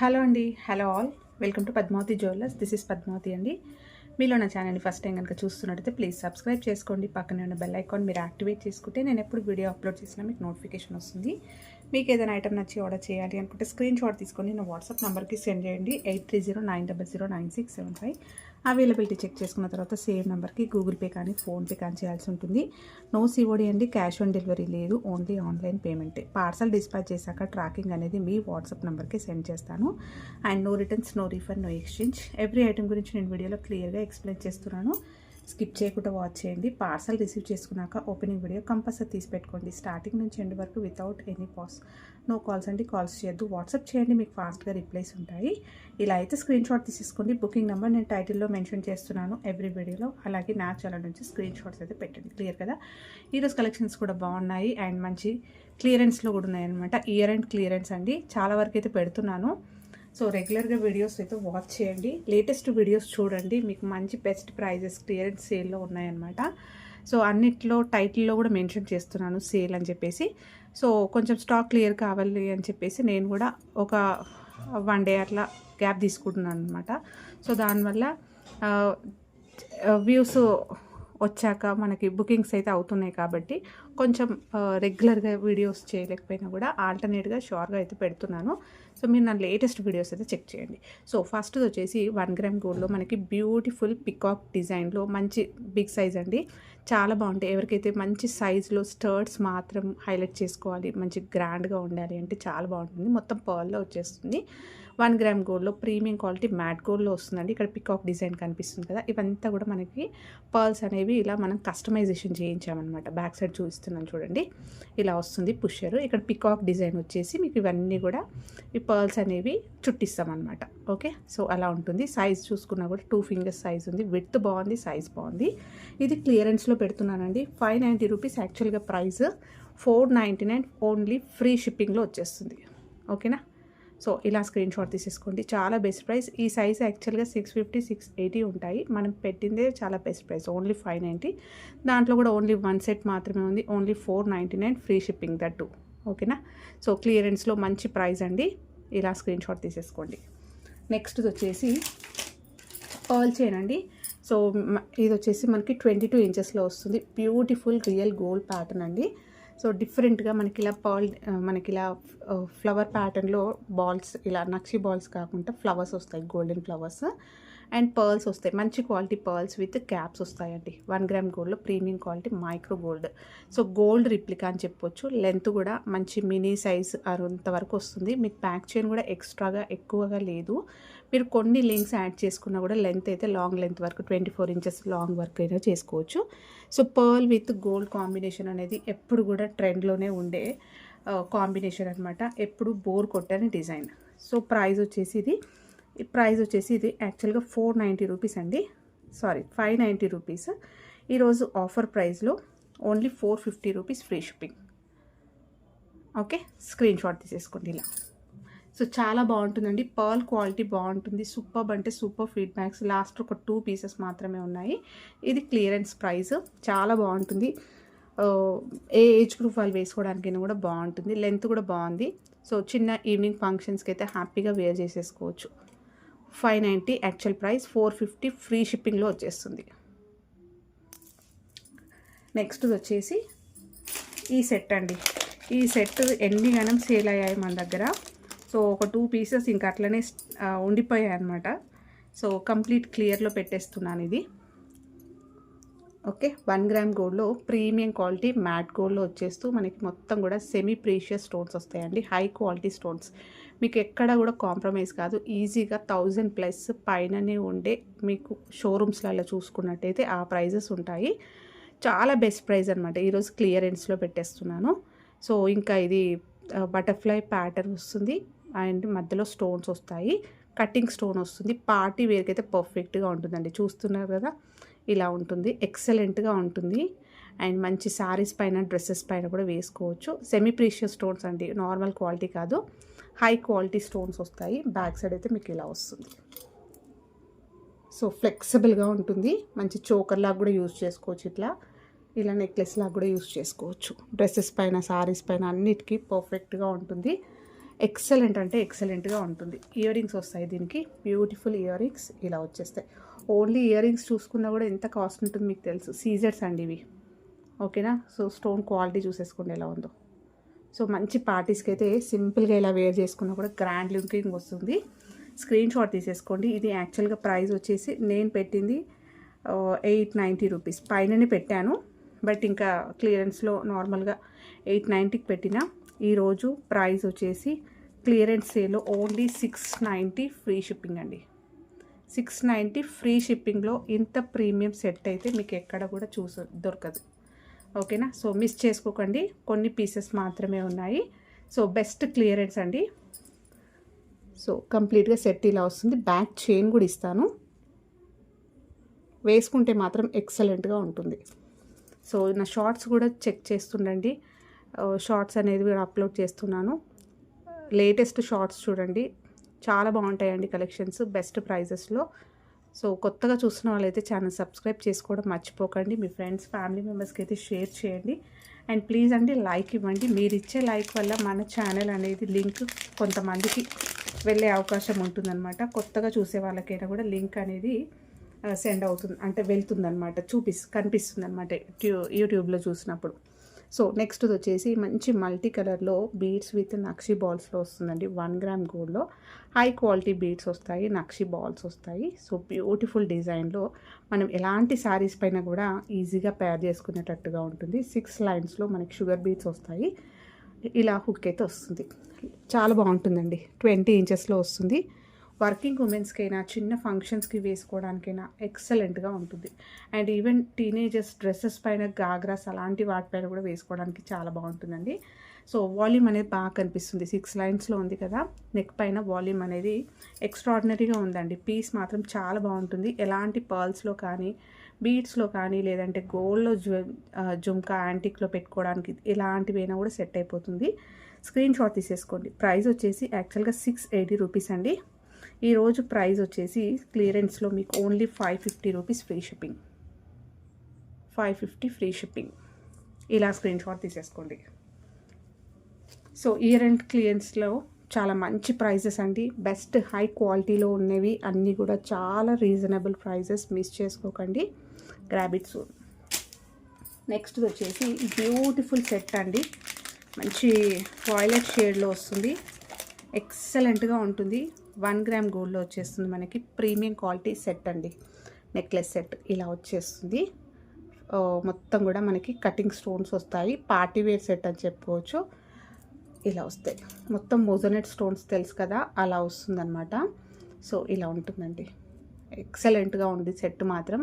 Hello అండి, hello all. Welcome to Padmavati jewellers. This is Padmavati అండి. మీలో నా ఛానల్ని ఫస్ట్ టైం కనుక చూస్తున్నట్టయితే ప్లీజ్ సబ్స్క్రైబ్ చేసుకోండి. పక్కనే ఉన్న బెల్ ఐకాన్ మీరు యాక్టివేట్ చేసుకుంటే నేను ఎప్పుడు వీడియో అప్లోడ్ చేసినా మీకు నోటిఫికేషన్ వస్తుంది. మీకు ఏదైనా ఐటమ్ నచ్చి ఆర్డర్ చేయాలి అనుకుంటే స్క్రీన్ షాట్ తీసుకొని నా వాట్సాప్ నెంబర్కి సెండ్ చేయండి. 8309009675. అవైలబిలిటీ చెక్ చేసుకున్న తర్వాత సేమ్ నెంబర్కి గూగుల్ పే కానీ ఫోన్పే కానీ చేయాల్సి ఉంటుంది. నో సిఓడి అండి, క్యాష్ ఆన్ డెలివరీ లేదు, ఓన్లీ ఆన్లైన్ పేమెంటే. పార్సల్ డిస్పాచ్ చేశాక ట్రాకింగ్ అనేది మీ వాట్సాప్ నెంబర్కి సెండ్ చేస్తాను. And no returns, no refund, no exchange. Every item గురించి నేను వీడియోలో క్లియర్గా ఎక్స్ప్లెయిన్ చేస్తున్నాను. స్కిప్ చేయకుండా వాచ్ చేయండి. పార్సల్ రిసీవ్ చేసుకున్నాక ఓపెనింగ్ వీడియో కంపల్సరీ తీసి పెట్టుకోండి. స్టార్టింగ్ నుంచి ఎండ్ వరకు without any pause. No calls అండి, కాల్స్ చేయొద్దు. వాట్సాప్ చేయండి, మీకు ఫాస్ట్గా రిప్లైస్ ఉంటాయి. ఇలా అయితే స్క్రీన్ షాట్ తీసేసుకోండి. బుకింగ్ నెంబర్ నేను టైటిల్లో మెన్షన్ చేస్తున్నాను ఎవ్రీ వీడియోలో. అలాగే నా ఛానల్ నుంచి స్క్రీన్ షాట్స్ అయితే పెట్టండి. క్లియర్ కదా? ఈరోజు కలెక్షన్స్ కూడా బాగున్నాయి అండ్ మంచి క్లియరెన్స్లో కూడా ఉన్నాయన్నమాట. ఇయర్ అండ్ క్లియరెన్స్ అండి. చాలా వరకు అయితే పెడుతున్నాను. సో రెగ్యులర్గా వీడియోస్ అయితే వాచ్ చేయండి. లేటెస్ట్ వీడియోస్ చూడండి. మీకు మంచి బెస్ట్ ప్రైజెస్ క్లియరెన్స్ సేల్లో ఉన్నాయన్నమాట. సో అన్నిట్లో టైటిల్లో కూడా మెన్షన్ చేస్తున్నాను సేల్ అని చెప్పేసి. సో కొంచెం స్టాక్ క్లియర్ కావాలి అని చెప్పేసి నేను కూడా ఒక 1 డే అట్లా గ్యాప్ తీసుకుంటున్నాను అనమాట. సో దానివల్ల వ్యూస్ వచ్చాక మనకి బుకింగ్స్ అయితే అవుతున్నాయి కాబట్టి కొంచెం రెగ్యులర్గా వీడియోస్ చేయలేకపోయినా కూడా ఆల్టర్నేట్గా షూర్గా అయితే పెడుతున్నాను. సో మీరు నా లేటెస్ట్ వీడియోస్ అయితే చెక్ చేయండి. సో ఫస్ట్ వచ్చేసి 1 గ్రామ్ గోల్డ్లో మనకి బ్యూటిఫుల్ పికాక్ డిజైన్లో మంచి బిగ్ సైజ్ అండి. చాలా బాగుంటాయి. ఎవరికైతే మంచి సైజులో స్టర్ట్స్ మాత్రం హైలైట్ చేసుకోవాలి, మంచి గ్రాండ్గా ఉండాలి అంటే చాలా బాగుంటుంది. మొత్తం పర్ల్లో వచ్చేస్తుంది. 1 గ్రామ్ గోల్డ్లో ప్రీమియం క్వాలిటీ మ్యాట్ గోల్డ్లో వస్తుందండి. ఇక్కడ పికాక్ డిజైన్ కనిపిస్తుంది కదా, ఇవంతా కూడా మనకి పర్ల్స్ అనేవి ఇలా మనం కస్టమైజేషన్ చేయించామన్నమాట. బ్యాక్ సైడ్ చూపిస్తున్నాను చూడండి, ఇలా వస్తుంది పుషర్. ఇక్కడ పికాక్ డిజైన్ వచ్చేసి మీకు ఇవన్నీ కూడా ఈ పర్ల్స్ అనేవి చుట్టిస్తామన్నమాట. ఓకే, సో అలా ఉంటుంది. సైజ్ చూసుకున్నా కూడా 2 ఫింగర్స్ సైజ్ ఉంది. విడ్త్ బాగుంది, సైజ్ బాగుంది. ఇది క్లియరెన్స్లో పెడుతున్నానండి. 590 రూపీస్ యాక్చువల్గా ప్రైస్, 499 ఓన్లీ ఫ్రీ షిప్పింగ్లో వచ్చేస్తుంది. ఓకేనా? సో ఇలా స్క్రీన్ షాట్ తీసేసుకోండి. చాలా బెస్ట్ ప్రైస్. ఈ సైజ్ యాక్చువల్గా 650, 680 ఉంటాయి. మనం పెట్టిందే చాలా బెస్ట్ ప్రైస్, ఓన్లీ 590. దాంట్లో కూడా ఓన్లీ 1 సెట్ మాత్రమే ఉంది. Only 499 free shipping that. ఓకేనా? సో క్లియరెన్స్లో మంచి ప్రైస్ అండి. ఇలా స్క్రీన్ షాట్ తీసేసుకోండి. నెక్స్ట్ వచ్చేసి పర్ల్ చైన్ అండి. సో ఇది వచ్చేసి మనకి 22 ఇంచెస్లో వస్తుంది. బ్యూటిఫుల్ రియల్ గోల్డ్ ప్యాటర్న్ అండి. సో డిఫరెంట్గా మనకి ఇలా మనకి ఇలా ఫ్లవర్ ప్యాటర్న్లో బాల్స్, ఇలా నక్షి బాల్స్ కాకుండా ఫ్లవర్స్ వస్తాయి, గోల్డెన్ ఫ్లవర్స్ అండ్ పర్ల్స్ వస్తాయి. మంచి క్వాలిటీ పర్ల్స్ విత్ క్యాప్స్ వస్తాయండి. 1 గ్రామ్ గోల్డ్లో premium quality micro gold. So gold replica అని చెప్పొచ్చు. లెంత్ కూడా మంచి మినీ సైజ్ అంతవరకు వస్తుంది. మీకు బ్యాక్ చైన్ కూడా ఎక్స్ట్రాగా ఎక్కువగా లేదు. మీరు కొన్ని లింక్స్ యాడ్ చేసుకున్నా కూడా లెంత్ అయితే లాంగ్ లెంత్ వరకు 24 ఇంచెస్ లాంగ్ వరకు అయినా చేసుకోవచ్చు. So pearl with gold combination అనేది ఎప్పుడు కూడా ట్రెండ్లోనే ఉండే కాంబినేషన్ అనమాట. ఎప్పుడు బోర్ కొట్టని డిజైన్. సో ప్రైస్ వచ్చేసి ఇది యాక్చువల్గా 490 రూపీస్ అండి. Sorry, 590 rupees. ఈరోజు ఆఫర్ ప్రైస్లో only 450 rupees free shipping. Okay, screen shot తీసేసుకోండి ఇలా. సో చాలా బాగుంటుందండి. పర్ల్ క్వాలిటీ బాగుంటుంది. సూపర్ అంటే సూపర్ ఫీడ్బ్యాక్స్. లాస్ట్ ఒక 2 పీసెస్ మాత్రమే ఉన్నాయి. ఇది క్లియరెన్స్ ప్రైస్. చాలా బాగుంటుంది. ఏ ఏజ్ గ్రూప్ వాళ్ళు వేసుకోవడానికైనా కూడా బాగుంటుంది. లెంత్ కూడా బాగుంది. సో చిన్న ఈవినింగ్ ఫంక్షన్స్కి అయితే హ్యాపీగా వేర్ చేసేసుకోవచ్చు. 590 యాక్చువల్ ప్రైస్, 450 ఫ్రీ షిప్పింగ్లో వచ్చేస్తుంది. నెక్స్ట్ వచ్చేసి ఈ సెట్ అండి. ఈ సెట్ ఎన్ని గణం సేల్ అయ్యాయి మన దగ్గర. సో ఒక 2 పీసెస్ ఇంకా అట్లనే ఉండిపోయాయి అనమాట. సో కంప్లీట్ క్లియర్లో పెట్టేస్తున్నాను ఇది. ఓకే, 1 గ్రామ్ గోల్డ్లో ప్రీమియం క్వాలిటీ మ్యాట్ గోల్డ్లో వచ్చేస్తూ మనకి మొత్తం కూడా సెమీ ప్రీషియస్ స్టోన్స్ వస్తాయండి. High quality stones. మీకు ఎక్కడ కూడా కాంప్రమైజ్ కాదు. ఈజీగా 1000+ పైననే ఉండే మీకు షోరూమ్స్లలో చూసుకున్నట్టయితే ఆ ప్రైజెస్ ఉంటాయి. చాలా బెస్ట్ ప్రైస్ అనమాట. ఈరోజు క్లియరెన్స్లో పెట్టేస్తున్నాను. సో ఇంకా ఇది బటర్ఫ్లై ప్యాటర్న్ వస్తుంది అండ్ మధ్యలో స్టోన్స్ వస్తాయి. కటింగ్ స్టోన్ వస్తుంది. పార్టీ వేర్కి అయితే పర్ఫెక్ట్గా ఉంటుందండి. చూస్తున్నారు కదా, ఇలా ఉంటుంది. ఎక్సలెంట్గా ఉంటుంది. అండ్ మంచి శారీస్ పైన, డ్రెస్సెస్ పైన కూడా వేసుకోవచ్చు. సెమీ ప్రీషియస్ స్టోన్స్ అండి, నార్మల్ క్వాలిటీ కాదు, హై క్వాలిటీ స్టోన్స్ వస్తాయి. బ్యాక్ సైడ్ అయితే మీకు ఇలా వస్తుంది. సో ఫ్లెక్సిబుల్గా ఉంటుంది. మంచి చోకర్ లాగా కూడా యూజ్ చేసుకోవచ్చు. ఇలా నెక్లెస్ లాగా కూడా యూజ్ చేసుకోవచ్చు. డ్రెస్సెస్ పైన, శారీస్ పైన అన్నిటికీ పర్ఫెక్ట్గా ఉంటుంది. ఎక్సలెంట్ అంటే ఎక్సలెంట్గా ఉంటుంది. ఇయర్ రింగ్స్ వస్తాయి దీనికి, బ్యూటిఫుల్ ఇయర్ రింగ్స్ ఇలా వచ్చేస్తాయి. ఓన్లీ ఇయర్ రింగ్స్ చూసుకున్నా కూడా ఎంత కాస్ట్ ఉంటుంది మీకు తెలుసు. సీజర్స్ అండి ఇవి, ఓకేనా. సో స్టోన్ క్వాలిటీ చూసేసుకోండి ఎలా ఉందో. సో మంచి పార్టీస్కి అయితే సింపుల్గా ఇలా వేర్ చేసుకున్నా కూడా గ్రాండ్ లుకింగ్ వస్తుంది. స్క్రీన్ షాట్ తీసేసుకోండి. ఇది యాక్చువల్గా ప్రైస్ వచ్చేసి నేను పెట్టింది 890 రూపీస్ పైననే పెట్టాను. బట్ ఇంకా క్లియరెన్స్లో నార్మల్గా 890కి పెట్టిన. ఈరోజు ప్రైస్ వచ్చేసి క్లియరెన్స్ సేల్లో ఓన్లీ 690 ఫ్రీ షిప్పింగ్ అండి. 690 ఫ్రీ షిప్పింగ్లో ఇంత ప్రీమియం సెట్ అయితే మీకు ఎక్కడ కూడా దొరకదు, ఓకేనా. సో మిస్ చేసుకోకండి, కొన్ని పీసెస్ మాత్రమే ఉన్నాయి. సో బెస్ట్ క్లియరెన్స్ అండి. సో కంప్లీట్గా సెట్ ఇలా వస్తుంది. బ్యాక్ చైన్ కూడా ఇస్తాను, వేసుకుంటే మాత్రం ఎక్సలెంట్గా ఉంటుంది. సో నా షార్ట్స్ కూడా చెక్ చేస్తుండండి. షార్ట్స్ అనేది కూడా అప్లోడ్ చేస్తున్నాను. లేటెస్ట్ షార్ట్స్ చూడండి, చాలా బాగుంటాయండి కలెక్షన్స్ బెస్ట్ ప్రైజెస్లో. సో కొత్తగా చూస్తున్న వాళ్ళైతే ఛానల్ సబ్స్క్రైబ్ చేసుకోవడం మర్చిపోకండి. మీ ఫ్రెండ్స్ ఫ్యామిలీ మెంబర్స్కి అయితే షేర్ చేయండి. అండ్ ప్లీజ్ అండి లైక్ ఇవ్వండి. మీరు ఇచ్చే లైక్ వల్ల మన ఛానల్ అనేది లింక్ కొంతమందికి వెళ్ళే అవకాశం ఉంటుందన్నమాట. కొత్తగా చూసే వాళ్ళకైనా కూడా లింక్ అనేది సెండ్ అవుతుంది, అంటే వెళ్తుందన్నమాట, కనిపిస్తుంది అనమాట యూట్యూబ్లో చూసినప్పుడు. సో నెక్స్ట్ వచ్చేసి మంచి మల్టీ కలర్లో బీడ్స్ విత్ నక్షి బాల్స్లో వస్తుందండి. 1 గ్రామ్ గోల్డ్లో హై క్వాలిటీ బీడ్స్ వస్తాయి, నక్షి బాల్స్ వస్తాయి. సో బ్యూటిఫుల్ డిజైన్లో మనం ఎలాంటి శారీస్ పైన కూడా ఈజీగా పేర్ చేసుకునేటట్టుగా ఉంటుంది. 6 లైన్స్లో మనకి షుగర్ బీడ్స్ వస్తాయి. ఇలా హుక్ అయితే వస్తుంది, చాలా బాగుంటుందండి. 20 ఇంచెస్లో వస్తుంది. వర్కింగ్ ఉమెన్స్కైనా చిన్న ఫంక్షన్స్కి వేసుకోవడానికైనా ఎక్సలెంట్గా ఉంటుంది. అండ్ ఈవెన్ టీనేజర్స్ డ్రెస్సెస్ పైన గాగ్రాస్ అలాంటి వాటిపైన కూడా వేసుకోవడానికి చాలా బాగుంటుందండి. సో వాల్యూమ్ అనేది బాగా కనిపిస్తుంది. 6 లైన్స్లో ఉంది కదా, నెక్ పైన వాల్యూమ్ అనేది ఎక్స్ట్రాడినరీగా ఉందండి. పీస్ మాత్రం చాలా బాగుంటుంది. ఎలాంటి పర్ల్స్లో కానీ బీడ్స్లో కానీ లేదంటే గోల్డ్లో జుమ్కా యాంటిక్లో పెట్టుకోవడానికి ఎలాంటివైనా కూడా సెట్ అయిపోతుంది. స్క్రీన్ షాట్ తీసేసుకోండి. ప్రైస్ వచ్చేసి యాక్చువల్గా 680 రూపీస్ అండి. ఈరోజు ప్రైస్ వచ్చేసి క్లియరెన్స్లో మీకు only 550 rupees free shipping. 550 free shipping. ఇలా స్క్రీన్ షాట్ తీసేసుకోండి. సో ఇయర్ అండ్ క్లియరెన్స్లో చాలా మంచి ప్రైజెస్ అండి. బెస్ట్ హై క్వాలిటీలో ఉన్నవి అన్నీ కూడా చాలా రీజనబుల్ ప్రైజెస్, మిస్ చేసుకోకండి. Grab it soon. నెక్స్ట్ వచ్చేసి బ్యూటిఫుల్ సెట్ అండి. మంచి వాయిలెట్ షేడ్లో వస్తుంది, ఎక్సలెంట్గా ఉంటుంది. 1 గ్రామ్ గోల్డ్లో వచ్చేస్తుంది మనకి. ప్రీమియం క్వాలిటీ సెట్ అండి. నెక్లెస్ సెట్ ఇలా వచ్చేస్తుంది. మొత్తం కూడా మనకి కటింగ్ స్టోన్స్ వస్తాయి. పార్టీవేర్ సెట్ అని చెప్పుకోవచ్చు. ఇలా వస్తాయి మొత్తం మోజోనెట్ స్టోన్స్, తెలుసు కదా, అలా వస్తుందన్నమాట. సో ఇలా ఉంటుందండి. ఎక్సలెంట్గా ఉంది సెట్ మాత్రం.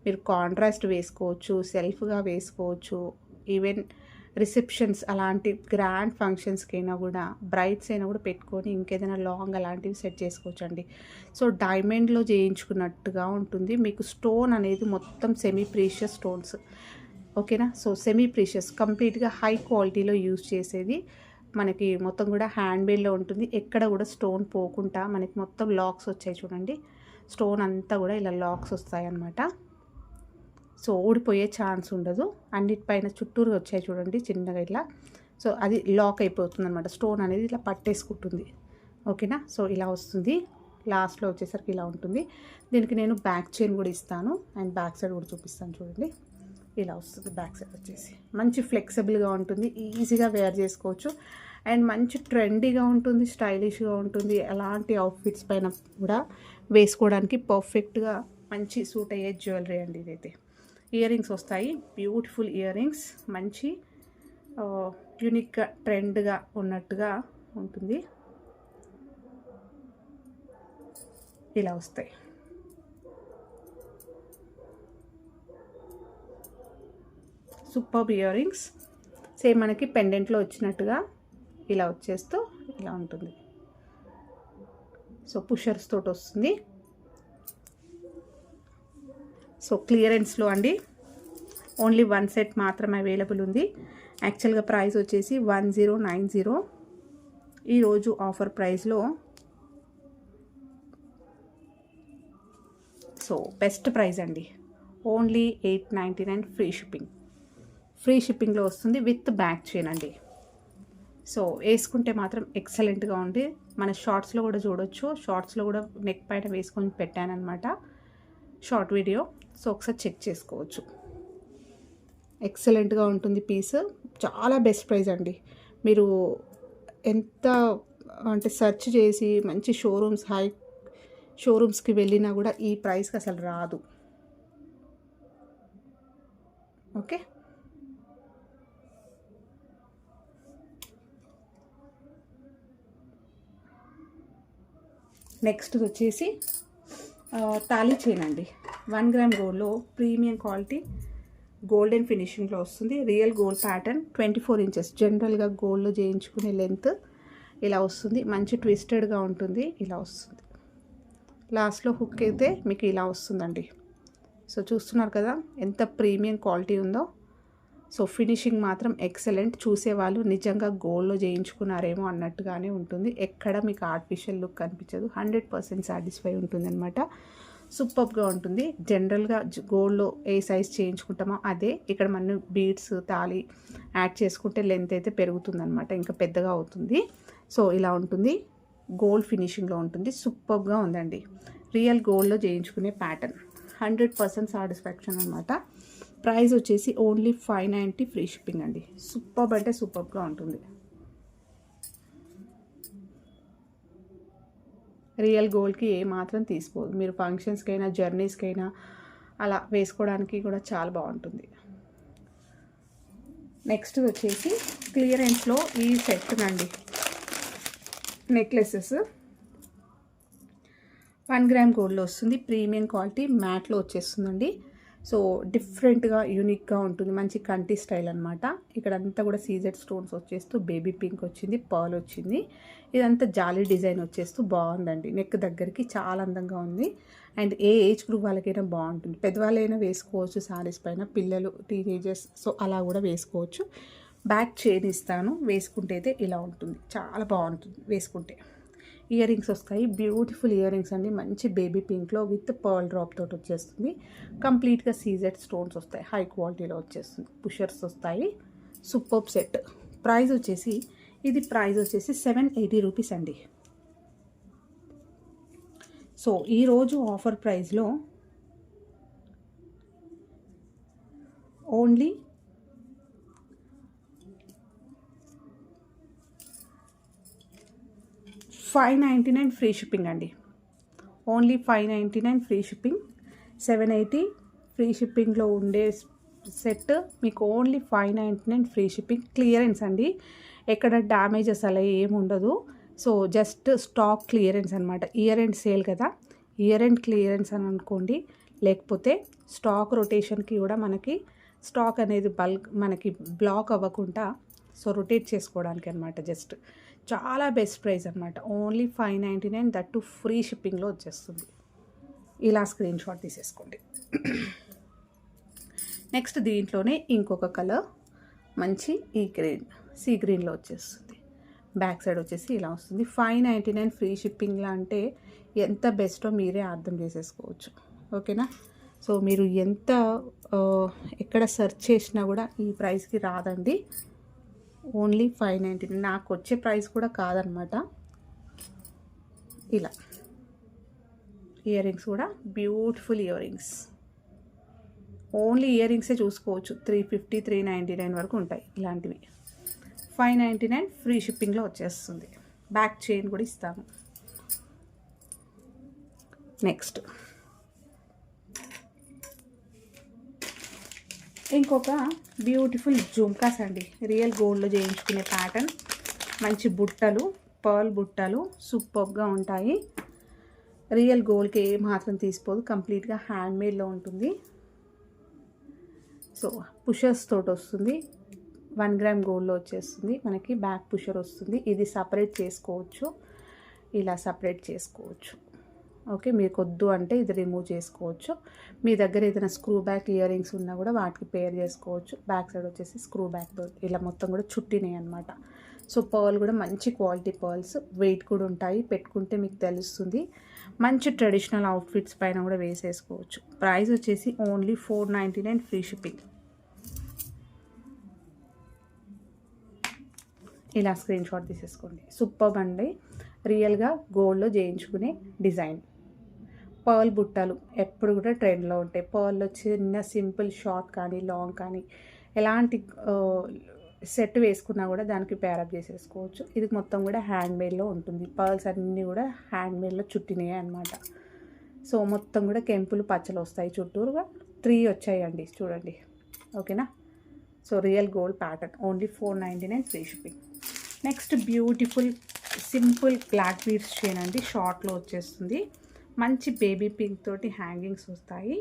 మీరు కాంట్రాస్ట్ వేసుకోవచ్చు, సెల్ఫ్గా వేసుకోవచ్చు. ఈవెన్ రిసెప్షన్స్ అలాంటి గ్రాండ్ ఫంక్షన్స్కి అయినా కూడా, బ్రైడ్స్ అయినా కూడా పెట్టుకొని ఇంకేదైనా లాంగ్ అలాంటివి సెట్ చేసుకోవచ్చు అండి. సో డైమండ్లో చేయించుకున్నట్టుగా ఉంటుంది. మీకు స్టోన్ అనేది మొత్తం సెమీ ప్రీషియస్ స్టోన్స్, ఓకేనా. సో సెమీ ప్రీషియస్ కంప్లీట్గా హై క్వాలిటీలో యూజ్ చేసేది. మనకి మొత్తం కూడా హ్యాండ్ మేడ్లో ఉంటుంది. ఎక్కడ కూడా స్టోన్ పోకుండా మనకి మొత్తం లాక్స్ వచ్చాయి చూడండి. స్టోన్ అంతా కూడా ఇలా లాక్స్ వస్తాయి అన్నమాట. సో ఊడిపోయే ఛాన్స్ ఉండదు. అన్నిటిపైన చుట్టూరు వచ్చాయి చూడండి చిన్నగా ఇట్లా. సో అది లాక్ అయిపోతుంది అనమాట. స్టోన్ అనేది ఇలా పట్టేసుకుంటుంది, ఓకేనా. సో ఇలా వస్తుంది. లాస్ట్లో వచ్చేసరికి ఇలా ఉంటుంది. దీనికి నేను బ్యాక్ చైన్ కూడా ఇస్తాను అండ్ బ్యాక్ సైడ్ కూడా చూపిస్తాను చూడండి. ఇలా వస్తుంది బ్యాక్ సైడ్ వచ్చేసి. మంచి ఫ్లెక్సిబుల్గా ఉంటుంది, ఈజీగా వేర్ చేసుకోవచ్చు. అండ్ మంచి ట్రెండీగా ఉంటుంది, స్టైలిష్గా ఉంటుంది. ఎలాంటి అవుట్ఫిట్స్ పైన కూడా వేసుకోవడానికి పర్ఫెక్ట్గా మంచి సూట్ అయ్యే జ్యువెలరీ అండి ఇదైతే. ఇయర్ రింగ్స్ వస్తాయి, బ్యూటిఫుల్ ఇయర్ రింగ్స్. మంచి యూనిక్గా ట్రెండ్గా ఉన్నట్టుగా ఉంటుంది. ఇలా వస్తాయి. Superb ear rings. సేమ్ మనకి పెండెంట్లో వచ్చినట్టుగా ఇలా వచ్చేస్తూ ఇలా ఉంటుంది. సో పుషర్స్ తోటి వస్తుంది. సో క్లియరెన్స్లో అండి ఓన్లీ 1 సెట్ మాత్రమే అవైలబుల్ ఉంది. యాక్చువల్గా ప్రైస్ వచ్చేసి 1090. ఈరోజు ఆఫర్ ప్రైస్లో సో బెస్ట్ ప్రైస్ అండి. Only 899 free shipping. ఫ్రీ షిప్పింగ్లో వస్తుంది విత్ బ్యాక్ చైన్ అండి. సో వేసుకుంటే మాత్రం ఎక్సలెంట్గా ఉంది. మన షార్ట్స్లో కూడా చూడొచ్చు. షార్ట్స్లో కూడా నెక్ పైన వేసుకొని పెట్టానమాట షార్ట్ వీడియో. సో ఒకసారి చెక్ చేసుకోవచ్చు. ఎక్సలెంట్గా ఉంటుంది పీస్. చాలా బెస్ట్ ప్రైస్ అండి. మీరు ఎంత అంటే సెర్చ్ చేసి మంచి హై షోరూమ్స్కి వెళ్ళినా కూడా ఈ ప్రైస్కి అసలు రాదు. ఓకే, నెక్స్ట్ వచ్చేసి తాళీ చైన్ అండి. 1 గ్రామ్ గోల్డ్లో ప్రీమియం క్వాలిటీ గోల్డెన్ ఫినిషింగ్లో వస్తుంది. Real gold pattern 24 inches. జనరల్గా గోల్డ్లో చేయించుకునే లెంత్ ఇలా వస్తుంది. మంచి ట్విస్టెడ్గా ఉంటుంది. ఇలా వస్తుంది. లాస్ట్లో హుక్ అయితే మీకు ఇలా వస్తుందండి. సో చూస్తున్నారు కదా ఎంత ప్రీమియం క్వాలిటీ ఉందో. సో ఫినిషింగ్ మాత్రం ఎక్సలెంట్. చూసేవాళ్ళు నిజంగా గోల్డ్లో చేయించుకున్నారేమో అన్నట్టుగానే ఉంటుంది. ఎక్కడ మీకు ఆర్టిఫిషియల్ లుక్ కనిపించదు. 100% సాటిస్ఫై ఉంటుంది అనమాట. సూపర్గా ఉంటుంది. జనరల్గా గోల్డ్లో ఏ సైజ్ చేయించుకుంటామో అదే. ఇక్కడ మనం బీడ్స్ తాళి యాడ్ చేసుకుంటే లెంత్ అయితే పెరుగుతుందనమాట, ఇంకా పెద్దగా అవుతుంది. సో ఇలా ఉంటుంది. గోల్డ్ ఫినిషింగ్లో ఉంటుంది. సూపర్గా ఉందండి. రియల్ గోల్డ్లో చేయించుకునే ప్యాటర్న్. 100% సాటిస్ఫాక్షన్ అనమాట. ప్రైస్ వచ్చేసి ఓన్లీ 590 ఫ్రీ షిప్పింగ్ అండి. సూపర్ అంటే సూపర్గా ఉంటుంది. రియల్ గోల్డ్కి ఏ మాత్రం తీసుకోదు. మీరు ఫంక్షన్స్కైనా జర్నీస్కైనా అలా వేసుకోవడానికి కూడా చాలా బాగుంటుంది. నెక్స్ట్ వచ్చేసి క్లియరెన్స్లో ఈ సెట్ అండి. నెక్లెసెస్ 1 గ్రామ్ గోల్డ్లో వస్తుంది. ప్రీమియం క్వాలిటీ మ్యాట్లో వచ్చేస్తుందండి. సో డిఫరెంట్గా యూనిక్గా ఉంటుంది. మంచి కంటి స్టైల్ అనమాట. ఇక్కడంతా కూడా సీజెడ్ స్టోన్స్ వచ్చేస్తూ బేబీ పింక్ వచ్చింది, పర్ల్ వచ్చింది. ఇదంతా జాలీ డిజైన్ వచ్చేస్తూ బాగుందండి. నెక్ దగ్గరికి చాలా అందంగా ఉంది. అండ్ ఏ ఏజ్ గ్రూప్ వాళ్ళకైనా బాగుంటుంది. పెద్దవాళ్ళైనా వేసుకోవచ్చు శారీస్ పైన, పిల్లలు టీనేజర్స్ సో అలా కూడా వేసుకోవచ్చు. బ్యాక్ చైన్ ఇస్తాను. వేసుకుంటే అయితే ఇలా ఉంటుంది. చాలా బాగుంటుంది వేసుకుంటే. ఇయర్ రింగ్స్ వస్తాయి. బ్యూటిఫుల్ ఇయర్ రింగ్స్ అండి. మంచి బేబీ పింక్లో విత్ పర్ల్ డ్రాప్ తోటి వచ్చేస్తుంది. కంప్లీట్గా సీజెడ్ స్టోన్స్ వస్తాయి. హై క్వాలిటీలో వచ్చేస్తుంది. పుషర్స్ వస్తాయి. Super set. ప్రైస్ వచ్చేసి 780 రూపీస్ అండి. సో ఈరోజు ఆఫర్ ప్రైస్లో ఓన్లీ 599 ఫ్రీ షిప్పింగ్ అండి. Only 599 free shipping. 780 ఫ్రీ షిప్పింగ్లో ఉండే సెట్ మీకు ఓన్లీ 599 ఫ్రీ షిప్పింగ్. క్లియరెన్స్ అండి. ఎక్కడ డ్యామేజెస్ అలా ఏముండదు. సో జస్ట్ స్టాక్ క్లియరెన్స్ అనమాట. ఇయర్ ఎండ్ సేల్ కదా, ఇయర్ ఎండ్ క్లియరెన్స్ అని అనుకోండి. లేకపోతే స్టాక్ రొటేషన్కి కూడా మనకి స్టాక్ అనేది మనకి బ్లాక్ అవ్వకుండా సో రొటేట్ చేసుకోవడానికి అనమాట. జస్ట్ చాలా బెస్ట్ ప్రైస్ అనమాట. ఓన్లీ 599, దట్టు ఫ్రీ షిప్పింగ్లో వచ్చేస్తుంది. ఇలా స్క్రీన్ షాట్ తీసేసుకోండి. నెక్స్ట్ దీంట్లోనే ఇంకొక కలర్ మంచి సీ గ్రీన్లో వచ్చేస్తుంది. బ్యాక్ సైడ్ వచ్చేసి ఇలా వస్తుంది. 599 ఫ్రీ షిప్పింగ్లో అంటే ఎంత బెస్టో మీరే అర్థం చేసేసుకోవచ్చు. ఓకేనా. సో మీరు ఎంత ఎక్కడ సెర్చ్ చేసినా కూడా ఈ ప్రైస్కి రాదండి. ఓన్లీ 599. నాకు వచ్చే ప్రైస్ కూడా కాదనమాట. ఇలా ఇయర్ రింగ్స్ కూడా బ్యూటిఫుల్ ఇయర్ రింగ్స్. ఓన్లీ ఇయర్ రింగ్సే చూసుకోవచ్చు. 350, 399 వరకు ఉంటాయి ఇలాంటివి. 599 ఫ్రీ షిప్పింగ్లో వచ్చేస్తుంది. బ్యాక్ చైన్ కూడా ఇస్తాము. నెక్స్ట్ ఇంకొక బ్యూటిఫుల్ జుమ్కాస్ అండి. రియల్ గోల్డ్లో చేయించుకునే ప్యాటర్న్. మంచి బుట్టలు, పర్ల్ బుట్టలు సూపర్గా ఉంటాయి. రియల్ గోల్డ్కి ఏ మాత్రం తీసిపోదు. కంప్లీట్గా హ్యాండ్మేడ్లో ఉంటుంది. సో పుషర్స్ తోటి వస్తుంది. 1 గ్రామ్ గోల్డ్లో వచ్చేస్తుంది. మనకి బ్యాక్ పుషర్ వస్తుంది. ఇది సపరేట్ చేసుకోవచ్చు. ఇలా సపరేట్ చేసుకోవచ్చు. ఓకే, మీకు వద్దు అంటే ఇది రిమూవ్ చేసుకోవచ్చు. మీ దగ్గర ఏదైనా స్క్రూ బ్యాక్ ఇయర్ రింగ్స్ ఉన్నా కూడా వాటికి పేర్ చేసుకోవచ్చు. బ్యాక్ సైడ్ వచ్చేసి స్క్రూ బ్యాక్ ఇలా మొత్తం కూడా చుట్టినాయి అనమాట. సో పర్ల్ కూడా మంచి క్వాలిటీ పర్ల్స్. వెయిట్ కూడా ఉంటాయి. పెట్టుకుంటే మీకు తెలుస్తుంది. మంచి ట్రెడిషనల్ అవుట్ఫిట్స్ పైన కూడా వేసేసుకోవచ్చు. ప్రైస్ వచ్చేసి ఓన్లీ 499 ఫ్రీ షిప్పింగ్. ఇలా స్క్రీన్ షాట్ తీసేసుకోండి. సూపర్ అండి, రియల్గా గోల్డ్లో చేయించుకునే డిజైన్. పర్ల్ బుట్టలు ఎప్పుడు కూడా ట్రెండ్లో ఉంటాయి. పర్ల్లో చిన్న సింపుల్ షార్ట్ కానీ లాంగ్ కానీ ఎలాంటి సెట్ వేసుకున్నా కూడా దానికి పేరప్ చేసేసుకోవచ్చు. ఇది మొత్తం కూడా హ్యాండ్మేడ్లో ఉంటుంది. పర్ల్స్ అన్నీ కూడా హ్యాండ్మేడ్లో చుట్టినాయి అనమాట. సో మొత్తం కూడా కెంపులు పచ్చలు వస్తాయి, చుట్టూరుగా 3 వచ్చాయండి చూడండి. ఓకేనా. So real gold pattern, only 499 free shipping. Next beautiful simple black beads chain అండి, షార్ట్లో వచ్చేస్తుంది. మంచి బేబీ పింక్ తోటి హ్యాంగింగ్స్ వస్తాయి.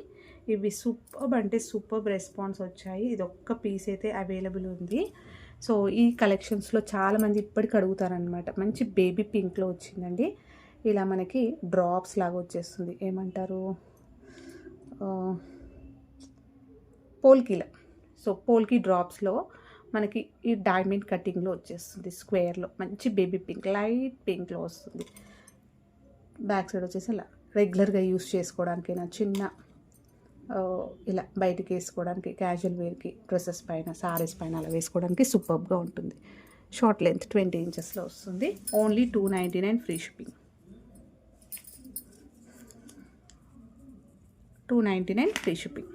ఇవి సూపర్బ్ అంటే సూపర్బ్ రెస్పాన్స్ వచ్చాయి. ఇది ఒక్క పీస్ అయితే అవైలబుల్ ఉంది. సో ఈ కలెక్షన్స్లో చాలామంది ఇప్పటికి అడుగుతారనమాట. మంచి బేబీ పింక్లో వచ్చిందండి. ఇలా మనకి డ్రాప్స్ లాగా వచ్చేస్తుంది, ఏమంటారు, పోల్కీల. సో పోల్కీ డ్రాప్స్లో మనకి ఈ డైమండ్ కటింగ్లో వచ్చేస్తుంది, స్క్వేర్లో మంచి బేబీ పింక్, లైట్ పింక్లో వస్తుంది. బ్యాక్ సైడ్ వచ్చేసి అలా రెగ్యులర్గా యూస్ చేసుకోవడానికైనా, చిన్న ఇలా బయటికి వేసుకోవడానికి, క్యాజువల్ వేర్కి, డ్రెస్సెస్ పైన, సారీస్ పైన అలా వేసుకోవడానికి సూపర్గా ఉంటుంది. షార్ట్ లెంత్ 20 ఇంచెస్లో వస్తుంది. Only 299 free shipping. 299 free shipping.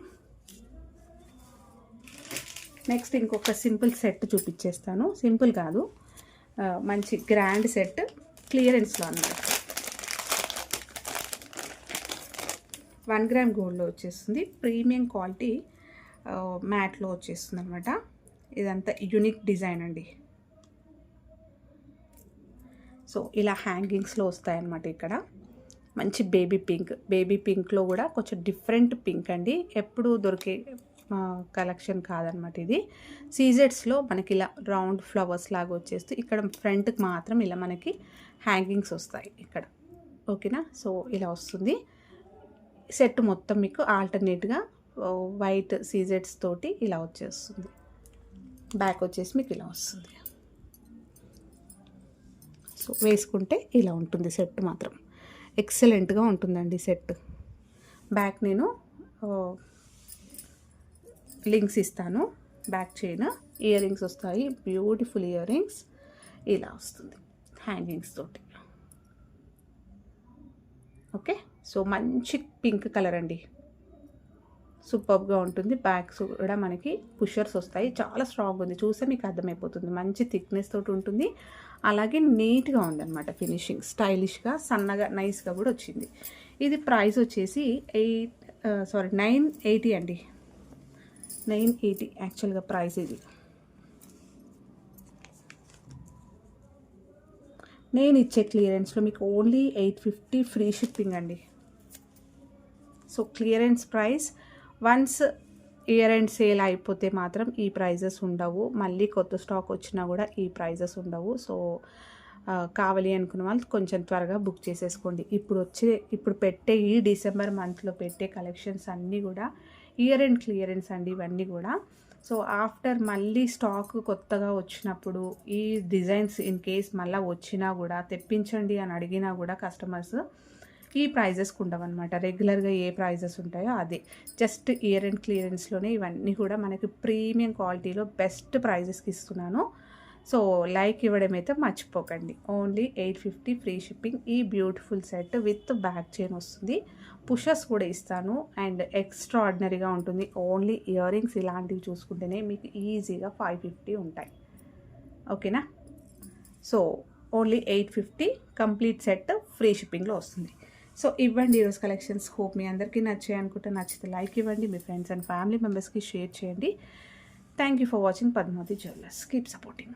Next ఇంకొక సింపుల్ సెట్ చూపించేస్తాను. సింపుల్ కాదు, మంచి గ్రాండ్ సెట్, క్లియరెన్స్లో అన్నమాట. 1 గ్రామ్ గోల్డ్లో వచ్చేస్తుంది. ప్రీమియం క్వాలిటీ మ్యాట్లో వచ్చేస్తుంది అనమాట. ఇదంతా యూనిక్ డిజైన్ అండి. సో ఇలా హ్యాంగింగ్స్లో వస్తాయన్నమాట. ఇక్కడ మంచి బేబీ పింక్లో కూడా కొంచెం డిఫరెంట్ పింక్ అండి, ఎప్పుడు దొరికే కలెక్షన్ కాదనమాట ఇది. సీజెడ్స్లో మనకి ఇలా రౌండ్ ఫ్లవర్స్ లాగా వచ్చేస్తూ ఇక్కడ ఫ్రంట్కి మాత్రం ఇలా మనకి హ్యాంగింగ్స్ వస్తాయి ఇక్కడ. ఓకేనా. సో ఇలా వస్తుంది సెట్ మొత్తం. మీకు ఆల్టర్నేట్గా వైట్ సీజెడ్స్ తోటి ఇలా వచ్చేస్తుంది. బ్యాక్ వచ్చేసి మీకు ఇలా వస్తుంది. సో వేసుకుంటే ఇలా ఉంటుంది సెట్, మాత్రం ఎక్సలెంట్గా ఉంటుందండి సెట్. బ్యాక్ నేను లింక్స్ ఇస్తాను. బ్యాక్ చైన్, ఇయర్ రింగ్స్ వస్తాయి, బ్యూటిఫుల్ ఇయర్ రింగ్స్. ఇలా వస్తుంది హ్యాంగింగ్స్ తోటి. ఓకే. సో మంచి పింక్ కలర్ అండి, సూపర్గా ఉంటుంది. బ్యాగ్స్ కూడా మనకి పుషర్స్ వస్తాయి, చాలా స్ట్రాంగ్ ఉంది, చూస్తే మీకు అర్థమైపోతుంది. మంచి థిక్నెస్ తోటి ఉంటుంది, అలాగే నీట్గా ఉందన్నమాట. ఫినిషింగ్ స్టైలిష్గా, సన్నగా, నైస్గా కూడా వచ్చింది. ఇది ప్రైస్ వచ్చేసి 980 అండి. 980 యాక్చువల్గా ప్రైస్ ఇది. నేను ఇచ్చే క్లియరెన్స్లో మీకు ఓన్లీ 850 ఫ్రీ షిప్పింగ్ అండి. So clearance price. Once year end sale అయిపోతే మాత్రం ఈ ప్రైజెస్ ఉండవు, మళ్ళీ కొత్త స్టాక్ వచ్చినా కూడా ఈ ప్రైజెస్ ఉండవు. సో కావాలి అనుకున్న వాళ్ళు కొంచెం త్వరగా బుక్ చేసేసుకోండి. ఇప్పుడు పెట్టే ఈ డిసెంబర్ మంత్లో పెట్టే కలెక్షన్స్ అన్నీ కూడా ఇయర్ ఎండ్ క్లియరెన్స్ అండి, ఇవన్నీ కూడా. సో ఆఫ్టర్ మళ్ళీ స్టాక్ కొత్తగా వచ్చినప్పుడు ఈ డిజైన్స్ ఇన్ కేస్ మళ్ళీ వచ్చినా కూడా తెప్పించండి అని అడిగినా కూడా కస్టమర్స్ ఈ ప్రైజెస్కి ఉండవన్నమాట. రెగ్యులర్గా ఏ ప్రైజెస్ ఉంటాయో అదే, జస్ట్ ఇయర్ అండ్ క్లియరెన్స్లోనే ఇవన్నీ కూడా మనకి ప్రీమియం క్వాలిటీలో బెస్ట్ ప్రైజెస్కి ఇస్తున్నాను. సో లైక్ ఇవ్వడం అయితే మర్చిపోకండి. Only 850 free shipping. ఈ beautiful set with back chain వస్తుంది, పుషర్స్ కూడా ఇస్తాను, అండ్ ఎక్స్ట్రా ఆర్డినరీగా ఉంటుంది. ఓన్లీ ఇయర్ రింగ్స్ ఇలాంటివి చూసుకుంటేనే మీకు ఈజీగా 550 ఉంటాయి. ఓకేనా. So only 850 complete set free షిప్పింగ్లో వస్తుంది. సో ఇవ్వండి ఈరోజు కలెక్షన్స్. హోప్ మీ అందరికీ నచ్చాయి అనుకుంటే, నచ్చితే లైక్ ఇవ్వండి, మీ ఫ్రెండ్స్ అండ్ ఫ్యామిలీ మెంబర్స్కి షేర్ చేయండి. Thank you for watching Padmavati jewellers. Keep supporting.